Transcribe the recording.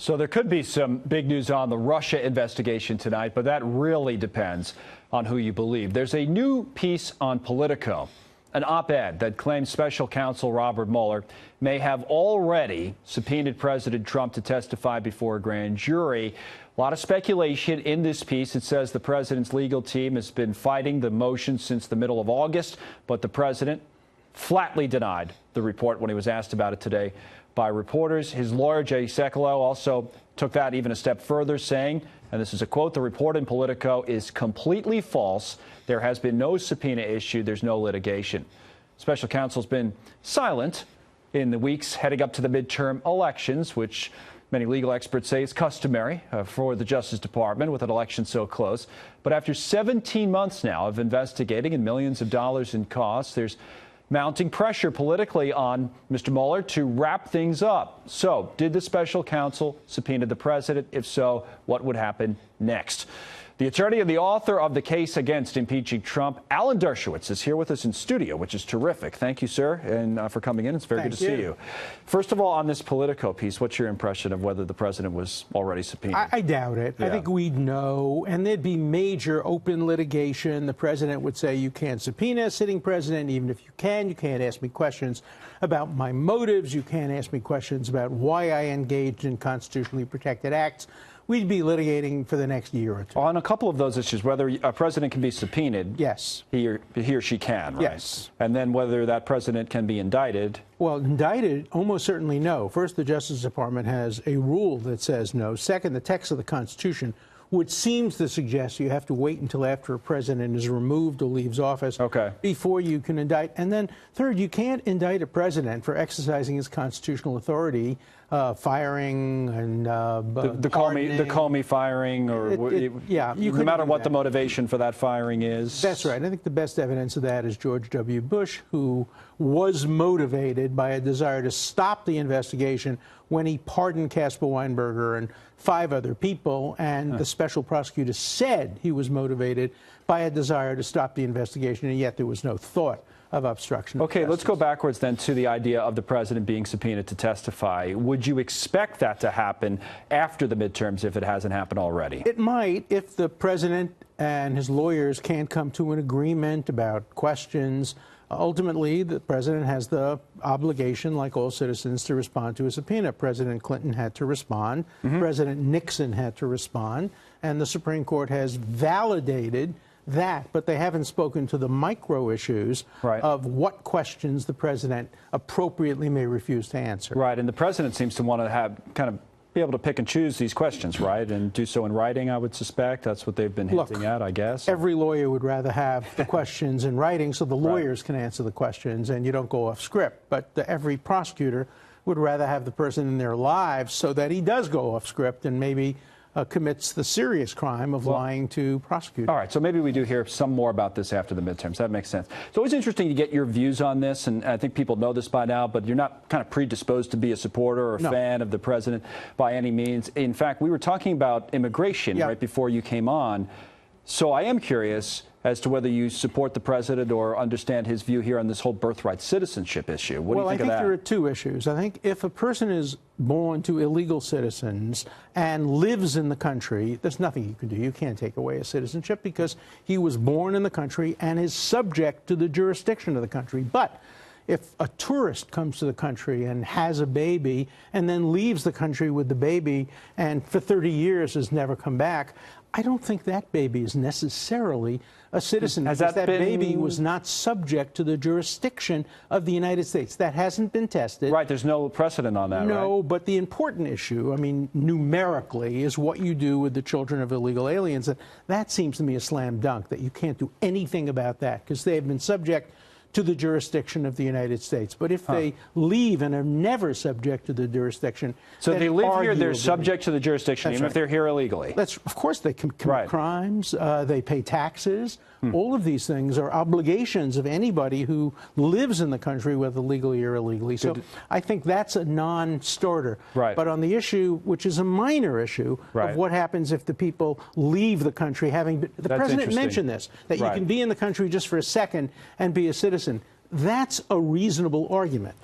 So there could be some big news on the Russia investigation tonight, but that really depends on who you believe. There's a new piece on Politico, an op-ed that claims special counsel Robert Mueller may have already subpoenaed President Trump to testify before a grand jury. A lot of speculation in this piece. It says the president's legal team has been fighting the motion since the middle of August, but the president flatly denied the report when he was asked about it today by reporters. His lawyer, Jay Sekulow, also took that even a step further, saying, and this is a quote, "The report in Politico is completely false. There has been no subpoena issued. There's no litigation." Special counsel's been silent in the weeks heading up to the midterm elections, which many legal experts say is customary for the Justice Department with an election so close. But after 17 months now of investigating and millions of dollars in costs, there's mounting pressure politically on Mr. Mueller to wrap things up. So, did the special counsel subpoena the president? If so, what would happen next? The attorney and the author of the case against impeaching Trump, Alan Dershowitz, is here with us in studio, which is terrific. Thank you, sir, and for coming in. It's very good to see you. First of all, on this Politico piece, what's your impression of whether the president was already subpoenaed? I doubt it. Yeah. I think we'd know, and there'd be major open litigation. The president would say, you can't subpoena a sitting president. Even if you can't ask me questions about my motives. You can't ask me questions about why I engaged in constitutionally protected acts. We'd be litigating for the next year or two. On a couple of those issues, whether a president can be subpoenaed. Yes. He or she can, right? Yes. And then whether that president can be indicted. Well, indicted, almost certainly no. First, the Justice Department has a rule that says no. Second, the text of the Constitution, which seems to suggest you have to wait until after a president is removed or leaves office before you can indict. And then third, you can't indict a president for exercising his constitutional authority, firing and the Comey firing, or no matter what the motivation for that firing is. That's right. I think the best evidence of that is George W. Bush, who was motivated by a desire to stop the investigation when he pardoned Caspar Weinberger and 5 other people, and the special prosecutor said he was motivated by a desire to stop the investigation, and yet there was no thought of obstruction. Okay, let's go backwards then to the idea of the president being subpoenaed to testify. Would you expect that to happen after the midterms if it hasn't happened already? It might, if the president and his lawyers can't come to an agreement about questions. Ultimately, the president has the obligation, like all citizens, to respond to a subpoena. President Clinton had to respond. President Nixon had to respond. And the Supreme Court has validated that, but they haven't spoken to the micro issues of what questions the president appropriately may refuse to answer. Right, and the president seems to want to have be able to pick and choose these questions, right? And do so in writing, I would suspect. That's what they've been hinting at, I guess. Every lawyer would rather have the questions in writing so the lawyers can answer the questions and you don't go off script. But every prosecutor would rather have the person in their lives so that he does go off script and maybe commits the serious crime of lying to prosecutors. All right, so maybe we do hear some more about this after the midterms. That makes sense. It's always interesting to get your views on this, and I think people know this by now, but you're not kind of predisposed to be a supporter or a fan of the president by any means. In fact, we were talking about immigration right before you came on, so I am curious as to whether you support the president or understand his view here on this whole birthright citizenship issue. What do you think of that? Well, I think there are 2 issues. I think if a person is born to illegal citizens and lives in the country, there's nothing you can do. You can't take away his citizenship because he was born in the country and is subject to the jurisdiction of the country. But if a tourist comes to the country and has a baby and then leaves the country with the baby and for 30 years has never come back, I don't think that baby is necessarily a citizen because that baby was not subject to the jurisdiction of the United States. That hasn't been tested. Right, there's no precedent on that, No, right? But the important issue, I mean, numerically, is what you do with the children of illegal aliens. And that seems to me a slam dunk, that you can't do anything about that because they have been subject to the jurisdiction of the United States. But if they leave and are never subject to the jurisdiction, so they live here, they're subject to the jurisdiction, even if they're here illegally. Of course, they can commit crimes, they pay taxes. All of these things are obligations of anybody who lives in the country, whether legally or illegally. So I think that's a non-starter. But on the issue, which is a minor issue, of what happens if the people leave the country, the president mentioned this, that you can be in the country just for a second and be a citizen. That's a reasonable argument.